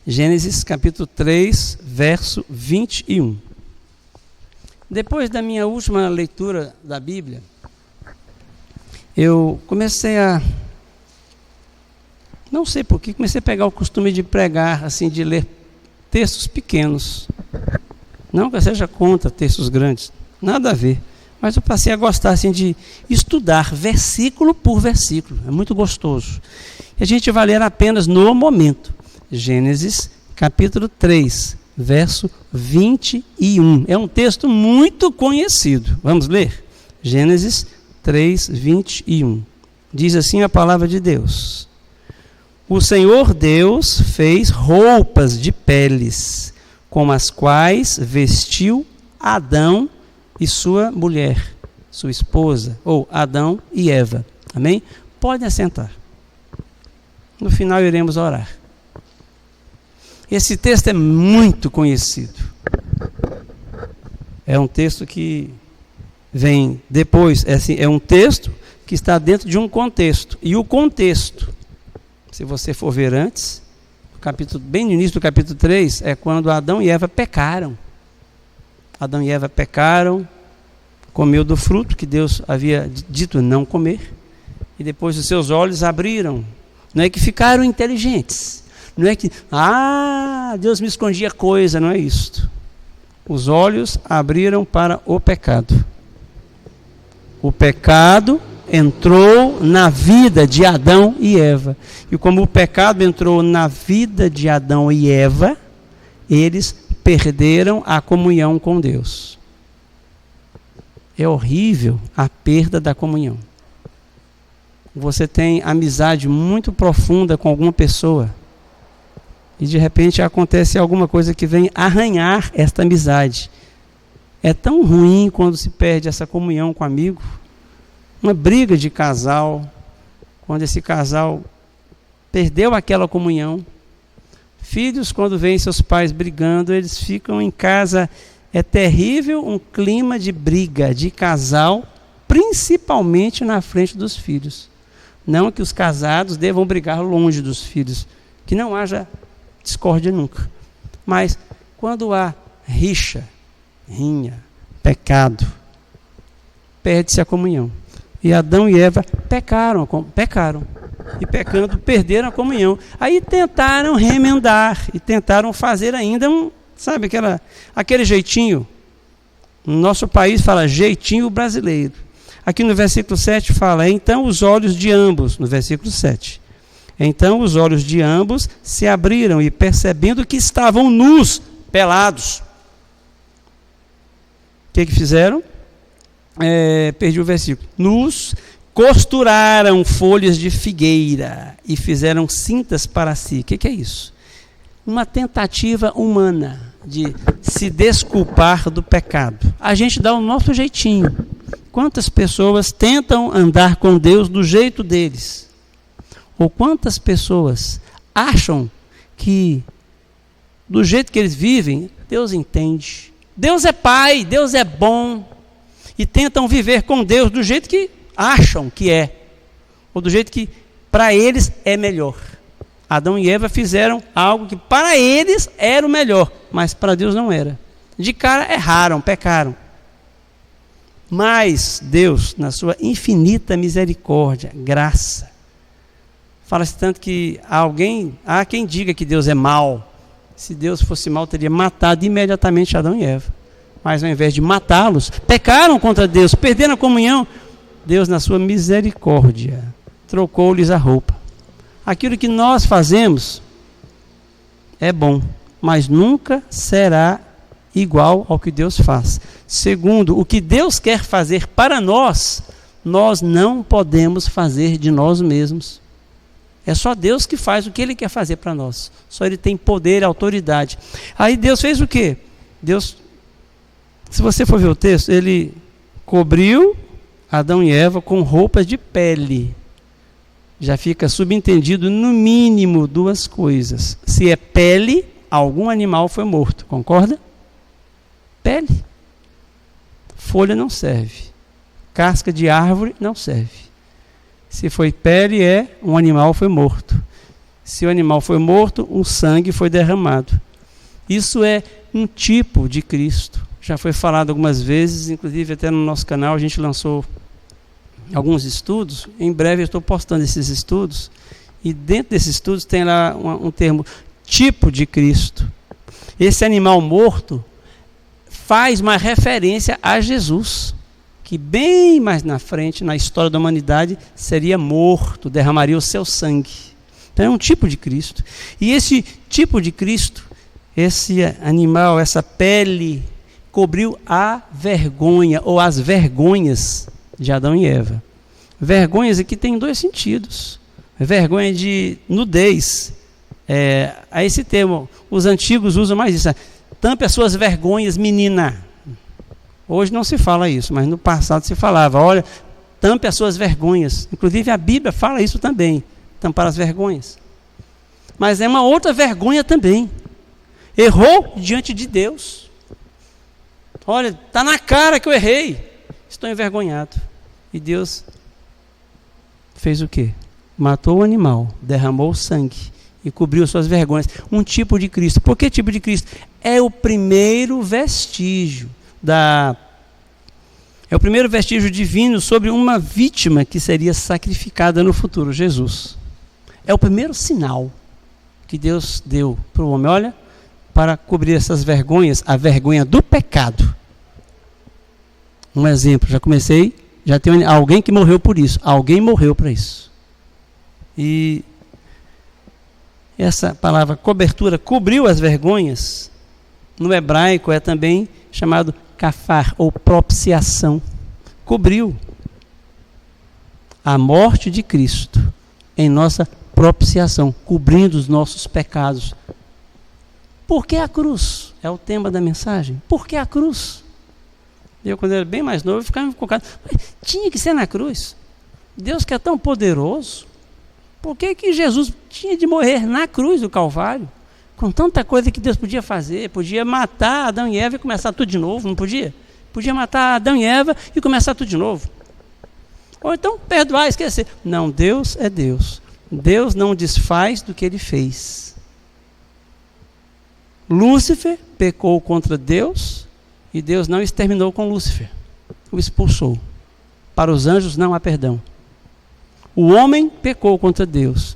Gênesis capítulo 3, verso 21. Depois da minha última leitura da Bíblia, eu comecei a, não sei porquê, comecei a pegar o costume de pregar, assim, de ler textos pequenos. Não que eu seja contra textos grandes, nada a ver. Mas eu passei a gostar, assim, de estudar versículo por versículo. É muito gostoso. E a gente vai ler apenas no momento. Gênesis capítulo 3, verso 21. É um texto muito conhecido. Vamos ler? Gênesis 3, 21. Diz assim a palavra de Deus: O Senhor Deus fez roupas de peles, com as quais vestiu Adão e sua mulher, sua esposa, ou Adão e Eva. Amém? Podem assentar. No final iremos orar. Esse texto é muito conhecido. É um texto que vem depois, é um texto que está dentro de um contexto. E o contexto, se você for ver antes, bem no início do capítulo 3, é quando Adão e Eva pecaram. Adão e Eva pecaram, comeu do fruto que Deus havia dito não comer, e depois os seus olhos abriram. Não é que ficaram inteligentes, não é que, Deus me escondia coisa, não é isto. Os olhos abriram para o pecado. O pecado entrou na vida de Adão e Eva. E como o pecado entrou na vida de Adão e Eva, eles perderam a comunhão com Deus. É horrível a perda da comunhão. Você tem amizade muito profunda com alguma pessoa e de repente acontece alguma coisa que vem arranhar esta amizade. É tão ruim quando se perde essa comunhão com o amigo. Uma briga de casal, quando esse casal perdeu aquela comunhão. Filhos, quando veem seus pais brigando, eles ficam em casa. É terrível um clima de briga de casal, principalmente na frente dos filhos. Não que os casados devam brigar longe dos filhos, que não haja discórdia nunca. Mas quando há rinha, pecado, perde-se a comunhão. E Adão e Eva pecaram. E pecando, perderam a comunhão. Aí tentaram remendar e tentaram fazer ainda aquele jeitinho. No nosso país fala jeitinho brasileiro. Aqui no versículo 7 fala, então os olhos de ambos, no versículo 7. Então os olhos de ambos se abriram e percebendo que estavam nus, pelados. O que fizeram? Perdi o versículo. Nus, costuraram folhas de figueira e fizeram cintas para si. O que é isso? Uma tentativa humana de se desculpar do pecado. A gente dá o nosso jeitinho. Quantas pessoas tentam andar com Deus do jeito deles? Ou quantas pessoas acham que do jeito que eles vivem, Deus entende. Deus é Pai, Deus é bom. E tentam viver com Deus do jeito que acham que é. Ou do jeito que para eles é melhor. Adão e Eva fizeram algo que para eles era o melhor, mas para Deus não era. De cara erraram, pecaram. Mas Deus, na sua infinita misericórdia, graça, fala-se tanto que há quem diga que Deus é mau. Se Deus fosse mau, teria matado imediatamente Adão e Eva. Mas ao invés de matá-los, pecaram contra Deus, perderam a comunhão. Deus, na sua misericórdia, trocou-lhes a roupa. Aquilo que nós fazemos é bom, mas nunca será igual ao que Deus faz. Segundo, o que Deus quer fazer para nós, nós não podemos fazer de nós mesmos. É só Deus que faz o que Ele quer fazer para nós. Só Ele tem poder e autoridade. Aí Deus fez o quê? Deus, se você for ver o texto, Ele cobriu Adão e Eva com roupas de pele. Já fica subentendido no mínimo duas coisas. Se é pele, algum animal foi morto, concorda? Pele. Folha não serve. Casca de árvore não serve. Se foi pele, um animal foi morto. Se o animal foi morto, o sangue foi derramado. Isso é um tipo de Cristo. Já foi falado algumas vezes, inclusive até no nosso canal a gente lançou alguns estudos. Em breve eu estou postando esses estudos. E dentro desses estudos tem lá um termo, tipo de Cristo. Esse animal morto faz uma referência a Jesus, que bem mais na frente, na história da humanidade, seria morto, derramaria o seu sangue. Então é um tipo de Cristo. E esse tipo de Cristo, esse animal, essa pele, cobriu a vergonha, ou as vergonhas de Adão e Eva. Vergonhas aqui tem dois sentidos. Vergonha de nudez. A esse termo, os antigos usam mais isso. Tampe as suas vergonhas, menina. Hoje não se fala isso, mas no passado se falava. Olha, tampe as suas vergonhas. Inclusive a Bíblia fala isso também. Tampar as vergonhas. Mas é uma outra vergonha também. Errou diante de Deus. Olha, está na cara que eu errei. Estou envergonhado. E Deus fez o quê? Matou o animal, derramou o sangue e cobriu suas vergonhas. Um tipo de Cristo. Por que tipo de Cristo? É o primeiro vestígio é o primeiro vestígio divino sobre uma vítima que seria sacrificada no futuro, Jesus. É o primeiro sinal que Deus deu para o homem, olha, para cobrir essas vergonhas, a vergonha do pecado. Um exemplo, já tem alguém que morreu por isso, alguém morreu para isso. E essa palavra cobertura, cobriu as vergonhas, no hebraico é também chamado kafar, ou propiciação. Cobriu a morte de Cristo em nossa propiciação, cobrindo os nossos pecados. Por que a cruz? É o tema da mensagem. Por que a cruz? Eu, quando era bem mais novo, eu ficava focado. Tinha que ser na cruz. Deus que é tão poderoso, por que Jesus tinha de morrer na cruz do Calvário? Com tanta coisa que Deus podia fazer, podia matar Adão e Eva e começar tudo de novo, não podia? Podia matar Adão e Eva e começar tudo de novo. Ou então perdoar, esquecer. Não, Deus é Deus. Deus não desfaz do que Ele fez. Lúcifer pecou contra Deus e Deus não exterminou com Lúcifer. O expulsou. Para os anjos não há perdão. O homem pecou contra Deus.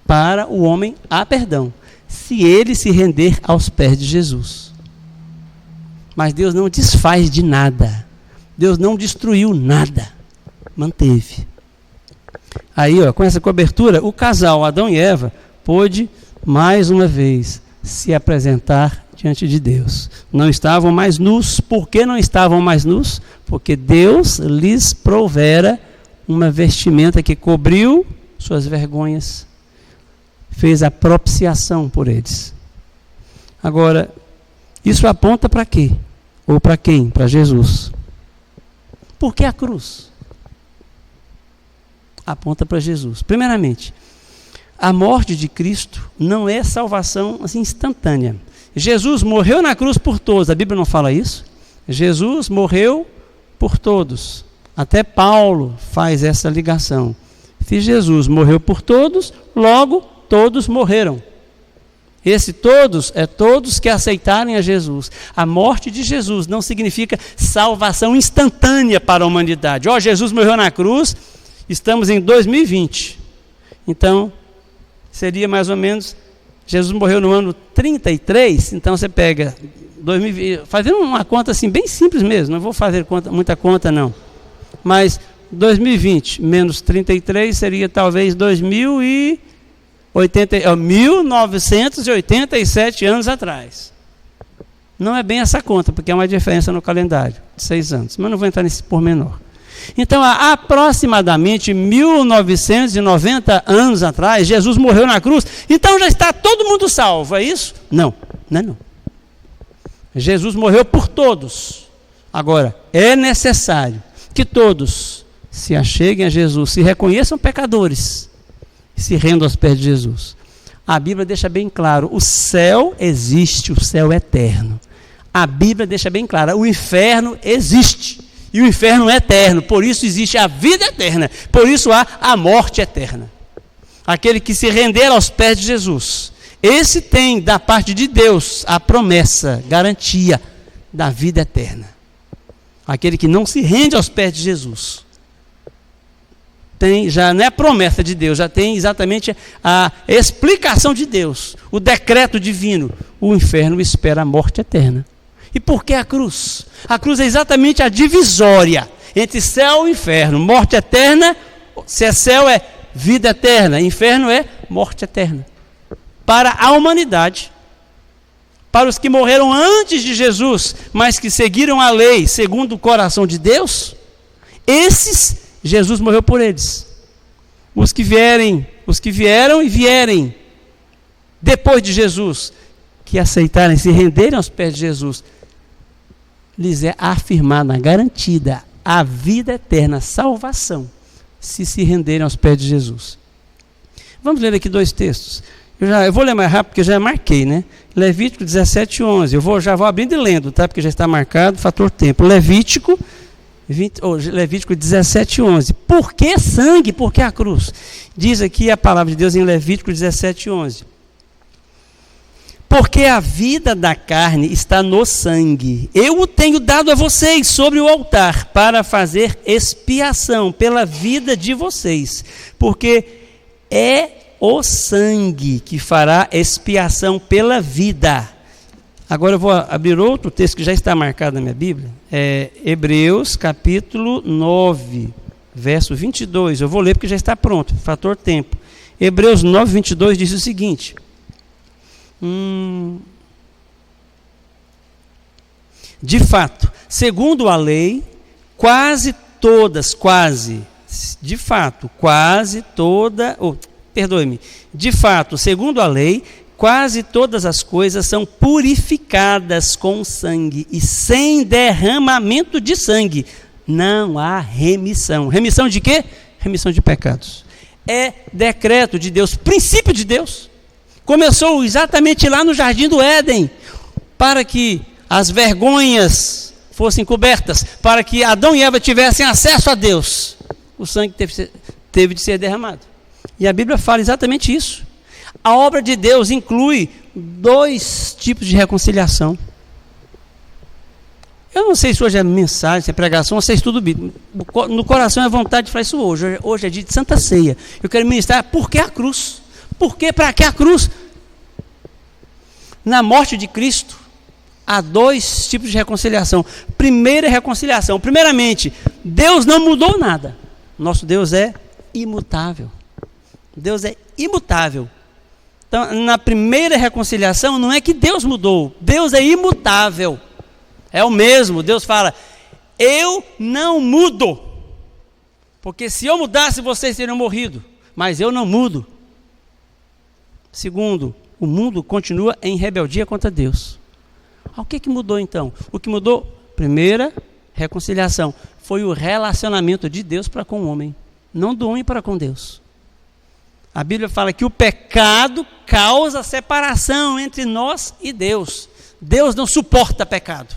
Para o homem há perdão, se ele se render aos pés de Jesus. Mas Deus não desfaz de nada. Deus não destruiu nada. Manteve. Aí, com essa cobertura, o casal Adão e Eva pôde, mais uma vez, se apresentar diante de Deus. Não estavam mais nus. Por que não estavam mais nus? Porque Deus lhes provera uma vestimenta que cobriu suas vergonhas. Fez a propiciação por eles. Agora, isso aponta para quê? Ou para quem? Para Jesus. Por que a cruz? Aponta para Jesus. Primeiramente, a morte de Cristo não é salvação assim, instantânea. Jesus morreu na cruz por todos. A Bíblia não fala isso? Jesus morreu por todos. Até Paulo faz essa ligação. Se Jesus morreu por todos, logo todos morreram. Esse todos é todos que aceitarem a Jesus. A morte de Jesus não significa salvação instantânea para a humanidade. Jesus morreu na cruz, estamos em 2020. Então, seria mais ou menos, Jesus morreu no ano 33, então você pega 2020, fazendo uma conta assim bem simples mesmo, não vou fazer muita conta não. Mas 2020 menos 33 seria talvez 1987 anos atrás. Não é bem essa conta, porque é uma diferença no calendário de 6 anos, mas não vou entrar nesse pormenor. Então, há aproximadamente 1990 anos atrás, Jesus morreu na cruz, então já está todo mundo salvo, é isso? Não, não é não. Jesus morreu por todos. Agora, é necessário que todos se acheguem a Jesus, se reconheçam pecadores, se rendam aos pés de Jesus. A Bíblia deixa bem claro, o céu existe, o céu é eterno. A Bíblia deixa bem claro, o inferno existe, e o inferno é eterno, por isso existe a vida eterna, por isso há a morte eterna. aquele que se render aos pés de Jesus, esse tem da parte de Deus a promessa, garantia da vida eterna. Aquele que não se rende aos pés de Jesus, já não é promessa de Deus, já tem exatamente a explicação de Deus, o decreto divino. O inferno espera a morte eterna. E por que a cruz? A cruz é exatamente a divisória entre céu e inferno. Morte eterna, se é céu é vida eterna, inferno é morte eterna. Para a humanidade, para os que morreram antes de Jesus, mas que seguiram a lei segundo o coração de Deus, esses, Jesus morreu por eles. Os que vieram e vierem depois de Jesus, que aceitarem, se renderem aos pés de Jesus, lhes é afirmada, garantida a vida eterna, a salvação, se renderem aos pés de Jesus. Vamos ler aqui 2 textos. Eu vou ler mais rápido, porque eu já marquei, né? Levítico 17:11. Já vou abrindo e lendo, tá? Porque já está marcado, fator tempo. Levítico 17:11. Por que sangue? Por que a cruz? Diz aqui a palavra de Deus em Levítico 17:11. Porque a vida da carne está no sangue. Eu o tenho dado a vocês sobre o altar para fazer expiação pela vida de vocês. Porque é o sangue que fará expiação pela vida. Agora eu vou abrir outro texto que já está marcado na minha Bíblia. Hebreus capítulo 9, verso 22. Eu vou ler porque já está pronto, fator tempo. Hebreus 9, 22 diz o seguinte. De fato, segundo a lei, de fato, segundo a lei, quase todas as coisas são purificadas com sangue, e sem derramamento de sangue não há remissão. Remissão de quê? Remissão de pecados. É decreto de Deus, princípio de Deus. Começou exatamente lá no Jardim do Éden, para que as vergonhas fossem cobertas, para que Adão e Eva tivessem acesso a Deus. O sangue teve de ser derramado. E a Bíblia fala exatamente isso. A obra de Deus inclui 2 tipos de reconciliação. Eu não sei se hoje é mensagem, se é pregação, ou se é estudo bíblico. No coração é vontade de falar isso hoje. Hoje é dia de Santa Ceia. Eu quero ministrar por que a cruz. Por que, para que a cruz? Na morte de Cristo, há 2 tipos de reconciliação. Primeira reconciliação. Primeiramente, Deus não mudou nada. Nosso Deus é imutável. Deus é imutável. Então, na primeira reconciliação, não é que Deus mudou. Deus é imutável. É o mesmo. Deus fala, eu não mudo. Porque se eu mudasse, vocês teriam morrido. Mas eu não mudo. Segundo, o mundo continua em rebeldia contra Deus. O que mudou então? O que mudou, primeira reconciliação, foi o relacionamento de Deus para com o homem, não do homem para com Deus. A Bíblia fala que o pecado causa separação entre nós e Deus. Deus não suporta pecado.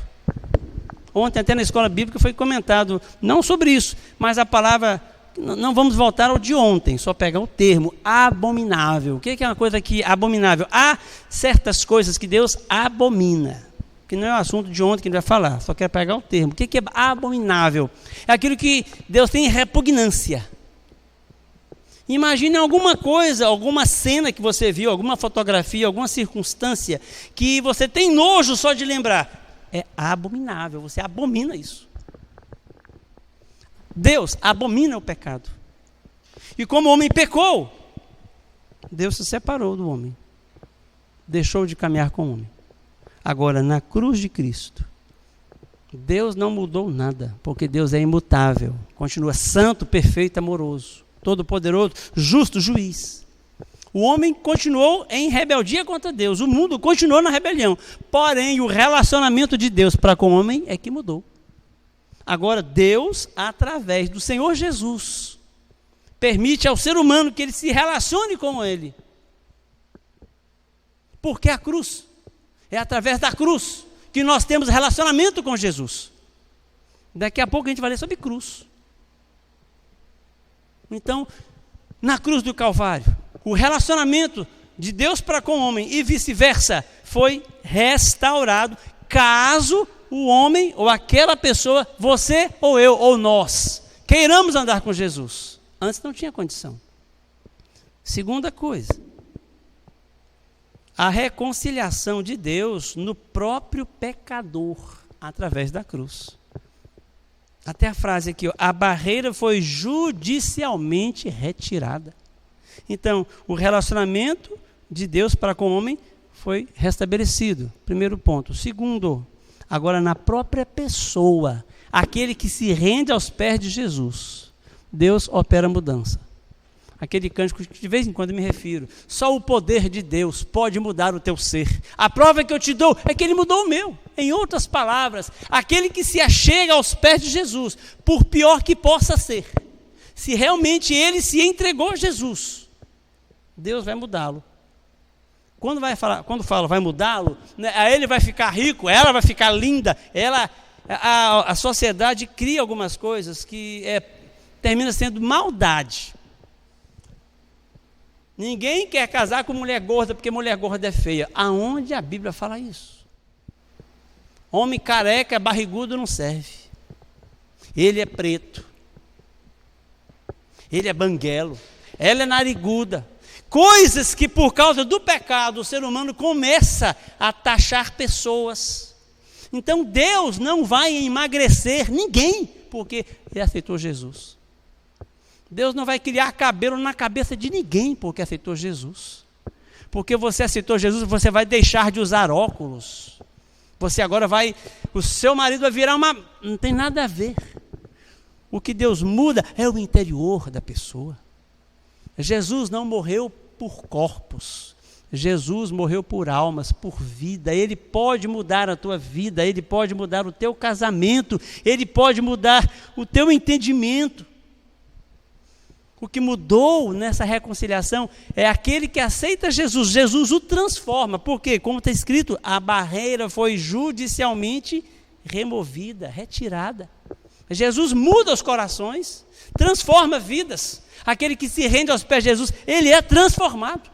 Ontem até na escola bíblica foi comentado, não sobre isso, mas a palavra, não vamos voltar ao de ontem, só pegar o termo, abominável. O que é uma coisa que abominável? Há certas coisas que Deus abomina, que não é o assunto de ontem que a gente vai falar, só quero pegar o termo. O que é abominável? É aquilo que Deus tem repugnância. Imagine alguma coisa, alguma cena que você viu, alguma fotografia, alguma circunstância, que você tem nojo só de lembrar. É abominável, você abomina isso. Deus abomina o pecado. E como o homem pecou, Deus se separou do homem. Deixou de caminhar com o homem. Agora, na cruz de Cristo, Deus não mudou nada, porque Deus é imutável. Continua santo, perfeito, amoroso, todo-poderoso, justo juiz. O homem continuou em rebeldia contra Deus. O mundo continuou na rebelião. Porém, o relacionamento de Deus para com o homem é que mudou. Agora, Deus, através do Senhor Jesus, permite ao ser humano que ele se relacione com ele. Porque a cruz, é através da cruz que nós temos relacionamento com Jesus. Daqui a pouco a gente vai ler sobre cruz. Então, na cruz do Calvário, o relacionamento de Deus para com o homem e vice-versa foi restaurado, caso o homem ou aquela pessoa, você ou eu ou nós, queiramos andar com Jesus. Antes não tinha condição. Segunda coisa, a reconciliação de Deus no próprio pecador, através da cruz. Até a frase aqui, ó, a barreira foi judicialmente retirada. Então, o relacionamento de Deus para com o homem foi restabelecido. Primeiro ponto. Segundo, agora na própria pessoa, aquele que se rende aos pés de Jesus, Deus opera mudança. Aquele cântico que de vez em quando me refiro. Só o poder de Deus pode mudar o teu ser. A prova que eu te dou é que Ele mudou o meu. Em outras palavras, aquele que se achega aos pés de Jesus, por pior que possa ser, se realmente ele se entregou a Jesus, Deus vai mudá-lo. Quando fala vai mudá-lo, né, ele vai ficar rico, ela vai ficar linda, a sociedade cria algumas coisas que termina sendo maldade. Ninguém quer casar com mulher gorda porque mulher gorda é feia. Aonde a Bíblia fala isso? Homem careca, barrigudo não serve. Ele é preto. Ele é banguelo. Ela é nariguda. Coisas que por causa do pecado o ser humano começa a taxar pessoas. Então Deus não vai emagrecer ninguém porque ele aceitou Jesus. Deus não vai criar cabelo na cabeça de ninguém porque aceitou Jesus. Porque você aceitou Jesus, você vai deixar de usar óculos. Você agora o seu marido vai virar não tem nada a ver. O que Deus muda é o interior da pessoa. Jesus não morreu por corpos. Jesus morreu por almas, por vida. Ele pode mudar a tua vida, Ele pode mudar o teu casamento, Ele pode mudar o teu entendimento. O que mudou nessa reconciliação é aquele que aceita Jesus. Jesus o transforma. Por quê? Como está escrito, a barreira foi judicialmente removida, retirada. Jesus muda os corações, transforma vidas. Aquele que se rende aos pés de Jesus, ele é transformado.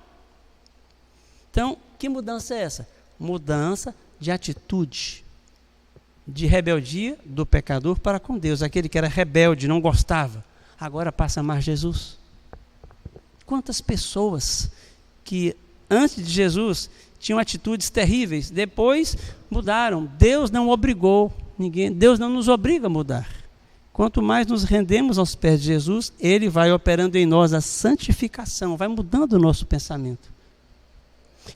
Então, que mudança é essa? Mudança de atitude, de rebeldia do pecador para com Deus. Aquele que era rebelde, não gostava, agora passa a amar Jesus. Quantas pessoas que antes de Jesus tinham atitudes terríveis, depois mudaram. Deus não obrigou ninguém, Deus não nos obriga a mudar. Quanto mais nos rendemos aos pés de Jesus, Ele vai operando em nós a santificação, vai mudando o nosso pensamento.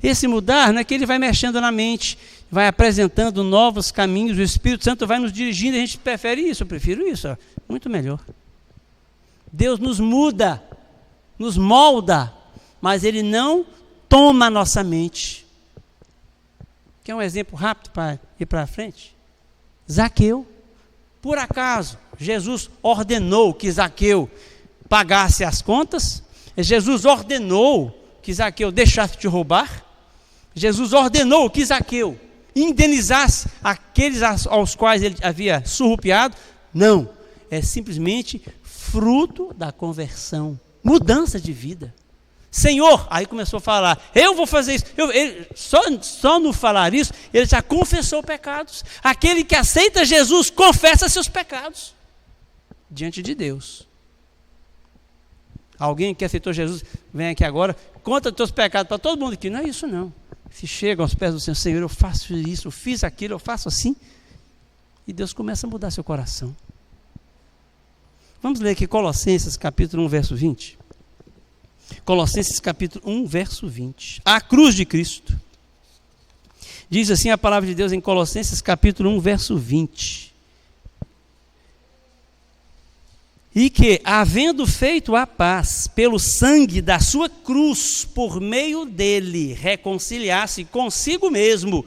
Esse mudar não é que Ele vai mexendo na mente, vai apresentando novos caminhos, o Espírito Santo vai nos dirigindo, a gente prefere isso, eu prefiro isso, muito melhor. Deus nos muda, nos molda, mas Ele não toma a nossa mente. Quer um exemplo rápido para ir para frente? Zaqueu. Por acaso, Jesus ordenou que Zaqueu pagasse as contas? Jesus ordenou que Zaqueu deixasse de roubar? Jesus ordenou que Zaqueu indenizasse aqueles aos quais ele havia surrupiado? Não, é simplesmente fruto da conversão, mudança de vida. Senhor, aí começou a falar, eu vou fazer isso. Só no falar isso, ele já confessou pecados. Aquele que aceita Jesus, confessa seus pecados diante de Deus. Alguém que aceitou Jesus, vem aqui agora, conta os teus pecados para todo mundo aqui. Não é isso não. Se chega aos pés do Senhor, Senhor, eu faço isso, eu fiz aquilo, eu faço assim. E Deus começa a mudar seu coração. Vamos ler aqui Colossenses capítulo 1, verso 20. Colossenses capítulo 1, verso 20. A cruz de Cristo. Diz assim a palavra de Deus em Colossenses capítulo 1, verso 20. E que, havendo feito a paz pelo sangue da sua cruz, por meio dele, reconciliasse consigo mesmo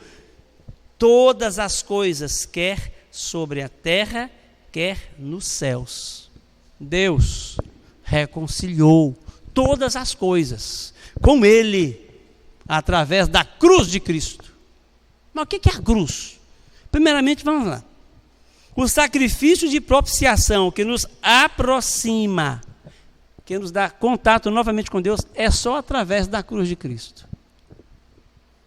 todas as coisas, quer sobre a terra, quer nos céus. Deus reconciliou todas as coisas com ele, através da cruz de Cristo. Mas o que é a cruz? Primeiramente, vamos lá. O sacrifício de propiciação que nos aproxima que nos dá contato novamente com Deus, é só através da cruz de Cristo.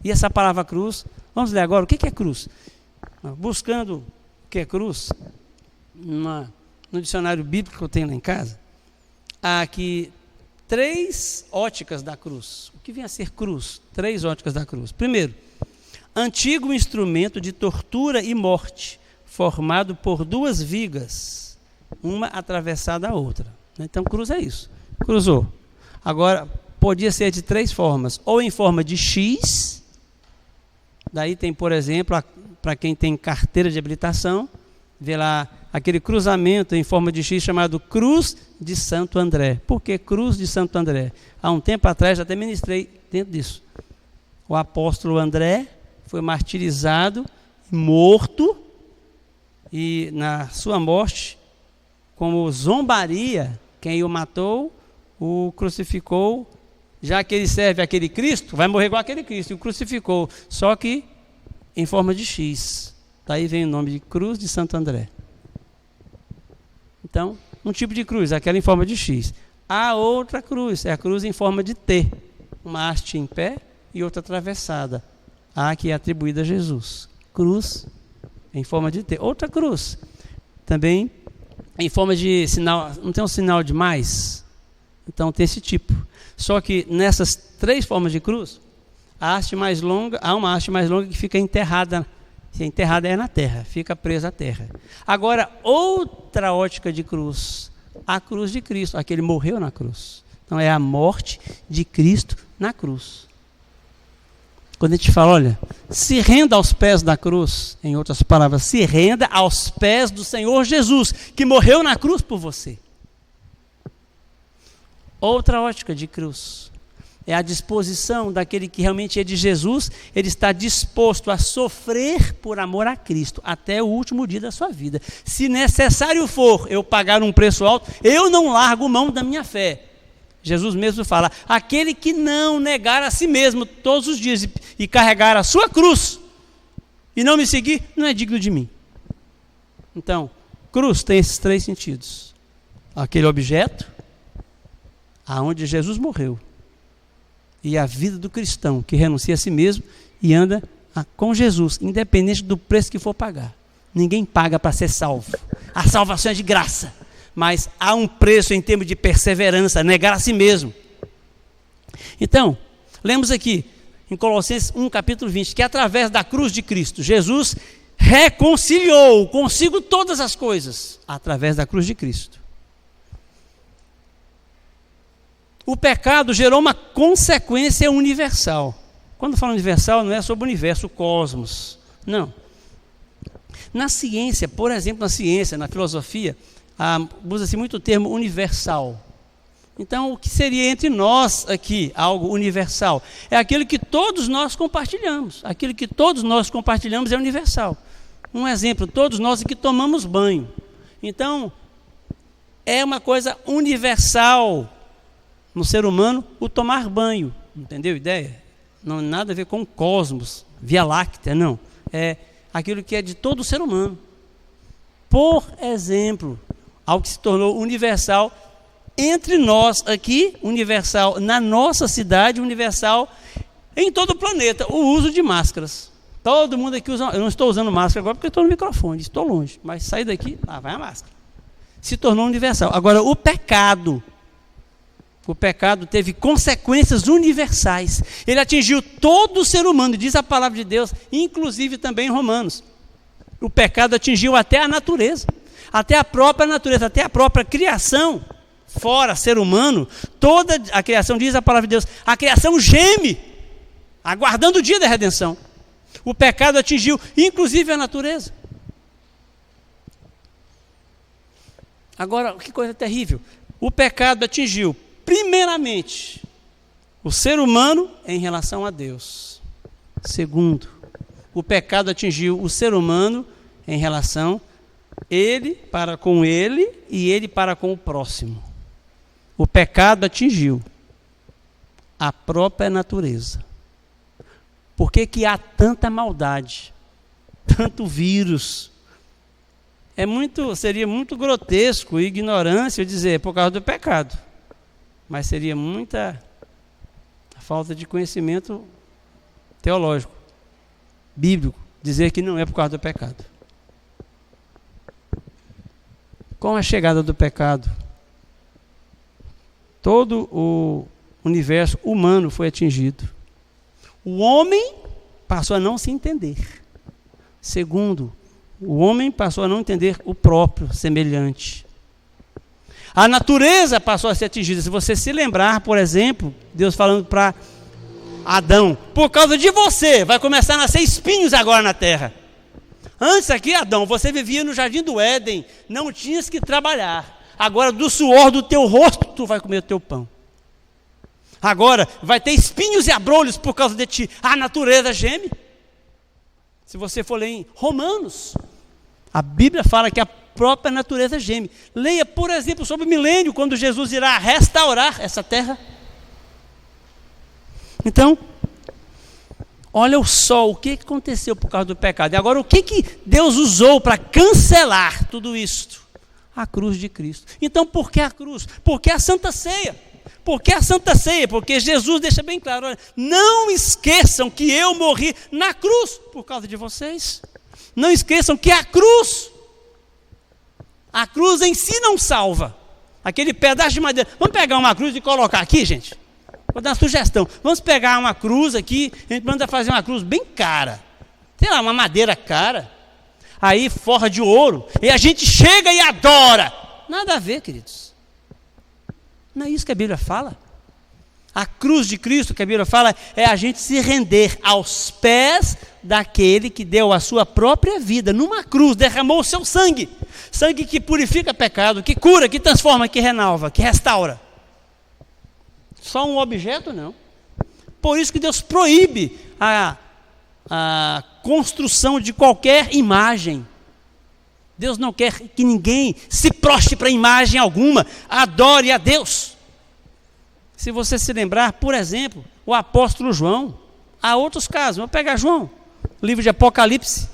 E essa palavra cruz, vamos ler agora, o que é cruz? Buscando o que é cruz, no dicionário bíblico que eu tenho lá em casa, há aqui 3 óticas da cruz. O que vem a ser cruz? 3 óticas da cruz. Primeiro, antigo instrumento de tortura e morte, formado por 2 vigas, uma atravessada a outra. Então, cruz é isso. Cruzou. Agora, podia ser de 3 formas. Ou em forma de X. Daí tem, por exemplo, para quem tem carteira de habilitação, vê lá aquele cruzamento em forma de X chamado Cruz de Santo André. Por que Cruz de Santo André? Há um tempo atrás, já até ministrei dentro disso. O apóstolo André foi martirizado, morto, e na sua morte, como zombaria, quem o matou, o crucificou, já que ele serve aquele Cristo, vai morrer igual aquele Cristo, e o crucificou, só que em forma de X. Daí vem o nome de Cruz de Santo André. Então, um tipo de cruz, aquela em forma de X. A outra cruz, é a cruz em forma de T, uma haste em pé e outra atravessada, a que é atribuída a Jesus. Cruz em forma de T. Outra cruz, também em forma de sinal, não tem um sinal de mais? Então tem esse tipo. Só que nessas 3 formas de cruz, a haste mais longa, há uma haste mais longa que fica enterrada. Se enterrada é na terra, fica presa à terra. Agora, outra ótica de cruz, a cruz de Cristo, aquele morreu na cruz. Então é a morte de Cristo na cruz. Quando a gente fala, olha, se renda aos pés da cruz, em outras palavras, se renda aos pés do Senhor Jesus, que morreu na cruz por você. Outra ótica de cruz é a disposição daquele que realmente é de Jesus, ele está disposto a sofrer por amor a Cristo até o último dia da sua vida. Se necessário for eu pagar um preço alto, eu não largo mão da minha fé. Jesus mesmo fala, aquele que não negar a si mesmo todos os dias e carregar a sua cruz e não me seguir, não é digno de mim. Então, cruz tem esses 3 sentidos. Aquele objeto aonde Jesus morreu, e a vida do cristão que renuncia a si mesmo e anda com Jesus, independente do preço que for pagar. Ninguém paga para ser salvo. A salvação é de graça, mas há um preço em termos de perseverança, negar a si mesmo. Então, lemos aqui em Colossenses 1, capítulo 20, que através da cruz de Cristo, Jesus reconciliou consigo todas as coisas, através da cruz de Cristo. O pecado gerou uma consequência universal. Quando falo universal, não é sobre o universo, o cosmos. Não. Na ciência, por exemplo, na filosofia, usa-se muito o termo universal. Então, o que seria entre nós aqui algo universal? É aquilo que todos nós compartilhamos. Aquilo que todos nós compartilhamos é universal. Um exemplo, todos nós aqui tomamos banho. Então, é uma coisa universal no ser humano o tomar banho. Entendeu a ideia? Não tem nada a ver com o cosmos, Via Láctea, não. É aquilo que é de todo ser humano. Por exemplo, algo que se tornou universal entre nós aqui, universal na nossa cidade, universal em todo o planeta, o uso de máscaras. Todo mundo aqui usa. Eu não estou usando máscara agora porque estou no microfone, estou longe, mas sair daqui, lá vai a máscara. Se tornou universal. Agora, o pecado teve consequências universais. Ele atingiu todo o ser humano, diz a palavra de Deus, inclusive também em Romanos. O pecado atingiu até a natureza, até a própria natureza, até a própria criação, fora ser humano. Toda a criação, diz a palavra de Deus, a criação geme, aguardando o dia da redenção. O pecado atingiu inclusive a natureza. Agora, que coisa terrível. O pecado atingiu primeiramente o ser humano em relação a Deus. Segundo, o pecado atingiu o ser humano em relação ele para com ele e ele para com o próximo. O pecado atingiu a própria natureza. Por que há tanta maldade, tanto vírus? Seria muito grotesco e ignorância dizer por causa do pecado. mas seria muita falta de conhecimento teológico, bíblico, dizer que não é por causa do pecado. Com a chegada do pecado, todo o universo humano foi atingido. O homem passou a não se entender. Segundo, o homem passou a não entender o próprio semelhante. A natureza passou a ser atingida. Se você se lembrar, por exemplo, Deus falando para Adão, por causa de você, vai começar a nascer espinhos agora na terra. Antes aqui, Adão, você vivia no jardim do Éden, não tinhas que trabalhar. Agora, do suor do teu rosto, tu vai comer o teu pão. Agora, vai ter espinhos e abrolhos por causa de ti. A natureza geme. Se você for ler em Romanos, a Bíblia fala que a própria natureza geme. Leia, por exemplo, sobre o milênio, quando Jesus irá restaurar essa terra. Então, olha só o que aconteceu por causa do pecado. E agora, o que Deus usou para cancelar tudo isto? A cruz de Cristo. Então, por que a cruz? Por que a Santa Ceia? Por que a Santa Ceia? Porque Jesus deixa bem claro, olha, não esqueçam que eu morri na cruz por causa de vocês. Não esqueçam que a cruz em si não salva. Aquele pedaço de madeira. Vamos pegar uma cruz e colocar aqui, gente? Vou dar uma sugestão. Vamos pegar uma cruz aqui, a gente manda fazer uma cruz bem cara. Sei lá, uma madeira cara. Aí forra de ouro. E a gente chega e adora. Nada a ver, queridos. Não é isso que a Bíblia fala. A cruz de Cristo, que a Bíblia fala, é a gente se render aos pés daquele que deu a sua própria vida numa cruz, derramou o seu sangue. Sangue que purifica pecado, que cura, que transforma, que renova, que restaura. Só um objeto, não. Por isso que Deus proíbe a construção de qualquer imagem. Deus não quer que ninguém se prostre para imagem alguma, adore a Deus. Se você se lembrar, por exemplo, o apóstolo João, há outros casos, vamos pegar João, livro de Apocalipse.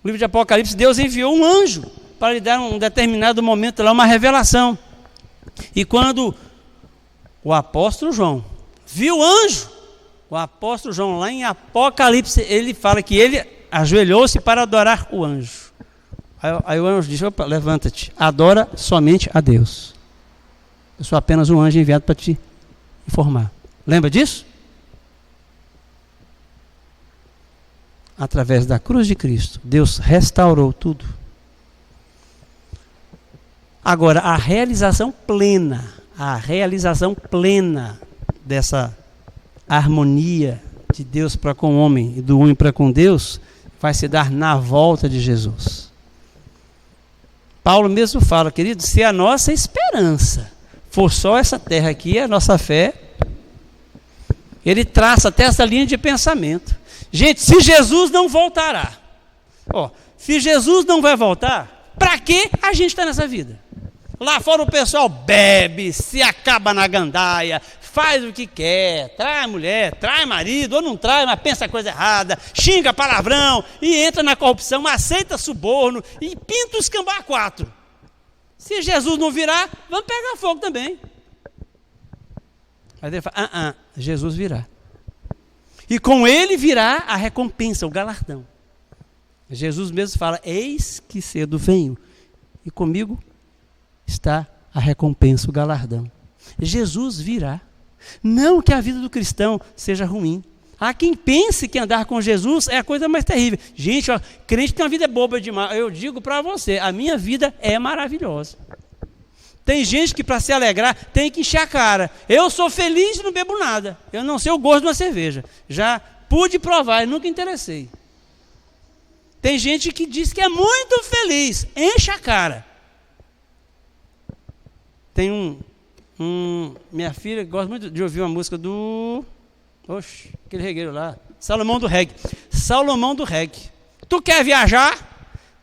No livro de Apocalipse, Deus enviou um anjo para lhe dar um determinado momento lá, uma revelação. E quando o apóstolo João viu o anjo, o apóstolo João lá em Apocalipse, ele fala que ele ajoelhou-se para adorar o anjo. Aí o anjo diz, opa, levanta-te, adora somente a Deus. Eu sou apenas um anjo enviado para te informar. Lembra disso? Através da cruz de Cristo, Deus restaurou tudo. Agora, a realização plena dessa harmonia de Deus para com o homem e do homem para com Deus, vai se dar na volta de Jesus. Paulo mesmo fala, querido, se a nossa esperança for só essa terra aqui, a nossa fé, ele traça até essa linha de pensamento. Gente, se Jesus não voltará, se Jesus não vai voltar, para que a gente está nessa vida? Lá fora o pessoal bebe, se acaba na gandaia, faz o que quer, trai mulher, trai marido, ou não trai, mas pensa coisa errada, xinga palavrão, e entra na corrupção, aceita suborno, e pinta os cambá 4. Se Jesus não virar, vamos pegar fogo também. Mas ele fala, Jesus virá. E com ele virá a recompensa, o galardão. Jesus mesmo fala, eis que cedo venho, e comigo está a recompensa, o galardão. Jesus virá. Não que a vida do cristão seja ruim. Há quem pense que andar com Jesus é a coisa mais terrível. Gente, crente tem uma vida boba demais. Eu digo para você, a minha vida é maravilhosa. Tem gente que para se alegrar tem que encher a cara. Eu sou feliz e não bebo nada. Eu não sei o gosto de uma cerveja. Já pude provar e nunca interessei. Tem gente que diz que é muito feliz. Enche a cara. Tem minha filha gosta muito de ouvir uma música do... aquele regueiro lá. Salomão do Reggae. Salomão do Reggae. Tu quer viajar?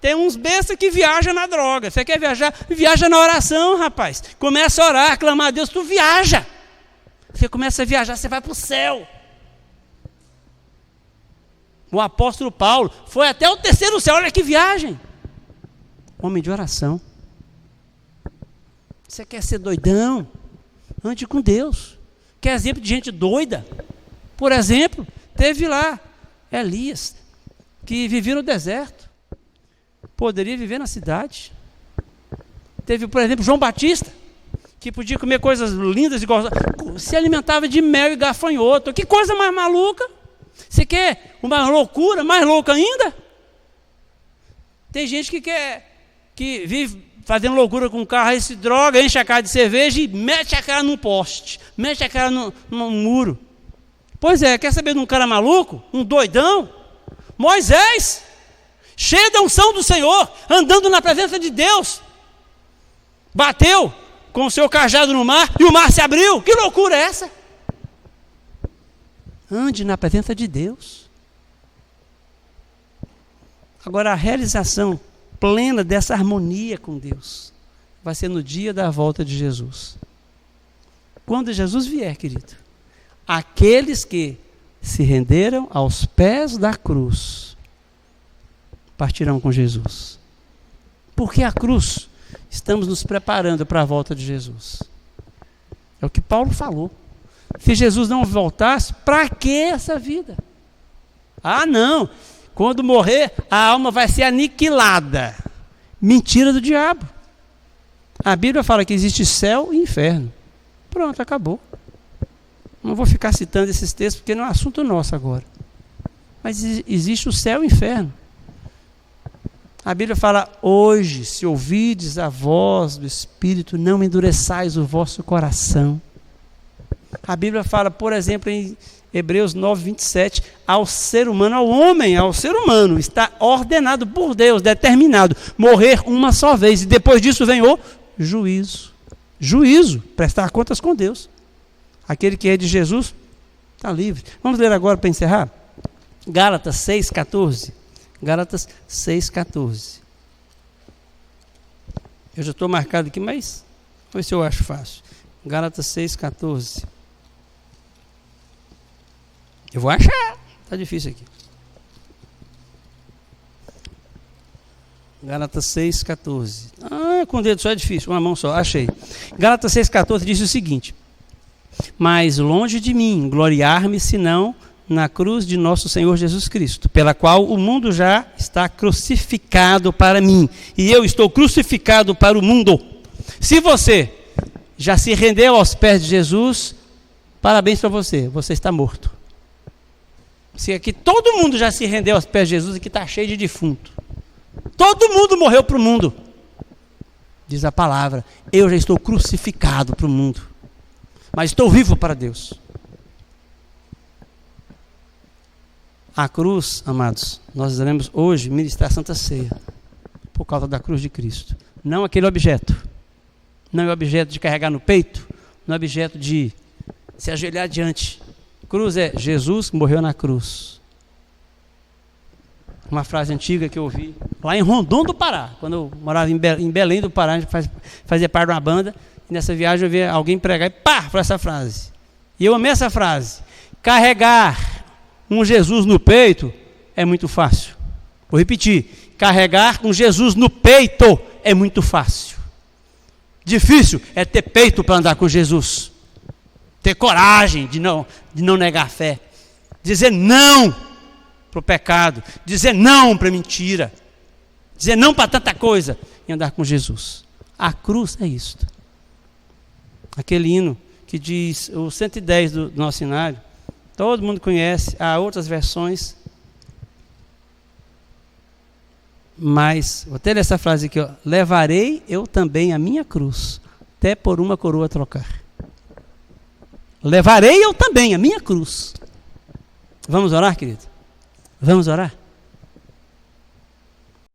Tem uns bestas que viajam na droga. Você quer viajar? Viaja na oração, rapaz. Começa a orar, clamar a Deus, tu viaja. Você começa a viajar, você vai para o céu. O apóstolo Paulo foi até o 3º céu. Olha que viagem. Homem de oração. Você quer ser doidão? ande com Deus. Quer exemplo de gente doida? Por exemplo, teve lá Elias, que vivia no deserto, poderia viver na cidade. Teve, por exemplo, João Batista, que podia comer coisas lindas e gostosas, se alimentava de mel e gafanhoto. Que coisa mais maluca! Você quer uma loucura mais louca ainda? Tem gente que vive fazendo loucura com o carro, aí se droga, enche a cara de cerveja e mete a cara num poste, mete a cara num muro. Pois é, quer saber de um cara maluco? Um doidão? Moisés, cheio da unção do Senhor, andando na presença de Deus, bateu com o seu cajado no mar e o mar se abriu. Que loucura é essa? Ande na presença de Deus. Agora, a realização plena dessa harmonia com Deus vai ser no dia da volta de Jesus. Quando Jesus vier, querido, aqueles que se renderam aos pés da cruz partirão com Jesus. Porque a cruz, estamos nos preparando para a volta de Jesus. É o que Paulo falou. Se Jesus não voltasse, para que essa vida? Ah, não! Quando morrer, a alma vai ser aniquilada. Mentira do diabo. A Bíblia fala que existe céu e inferno. Pronto, acabou. Não vou ficar citando esses textos, porque não é assunto nosso agora. Mas existe o céu e o inferno. A Bíblia fala, hoje, se ouvides a voz do Espírito, não endureçais o vosso coração. A Bíblia fala, por exemplo, em Hebreus 9, 27, ao ser humano, ao homem, ao ser humano, está ordenado por Deus, determinado, morrer uma só vez, e depois disso vem o juízo. Juízo, prestar contas com Deus. Aquele que é de Jesus, está livre. Vamos ler agora para encerrar? Gálatas 6,14. Gálatas 6,14. Eu já estou marcado aqui, mas vamos ver se eu acho fácil. Gálatas 6,14. Eu vou achar. Está difícil aqui. Gálatas 6,14. Ah, com o dedo só é difícil. Uma mão só. Achei. Gálatas 6,14 diz o seguinte. Mas longe de mim gloriar-me, senão na cruz de nosso Senhor Jesus Cristo, pela qual o mundo já está crucificado para mim, e eu estou crucificado para o mundo. Se você já se rendeu aos pés de Jesus, parabéns para você, você está morto. Se aqui todo mundo já se rendeu aos pés de Jesus, aqui está cheio de defunto. Todo mundo morreu para o mundo. Diz a palavra, eu já estou crucificado para o mundo, mas estou vivo para Deus. A cruz, amados, nós iremos hoje ministrar a Santa Ceia, por causa da cruz de Cristo. Não aquele objeto. Não é objeto de carregar no peito, não é objeto de se ajoelhar diante. Cruz é Jesus que morreu na cruz. Uma frase antiga que eu ouvi lá em Rondon do Pará, quando eu morava em Belém do Pará, a gente fazia parte de uma banda, e nessa viagem eu vi alguém pregar e pá, falou essa frase. E eu amei essa frase. Carregar um Jesus no peito é muito fácil. Vou repetir. Carregar um Jesus no peito é muito fácil. Difícil é ter peito para andar com Jesus. Ter coragem de não negar a fé. Dizer não para o pecado. Dizer não para a mentira. Dizer não para tanta coisa e andar com Jesus. A cruz é isto. Aquele hino que diz, o 110 do nosso cenário, todo mundo conhece, há outras versões, mas, vou ter essa frase aqui, ó, levarei eu também a minha cruz, até por uma coroa trocar. Levarei eu também a minha cruz. Vamos orar, querido? Vamos orar?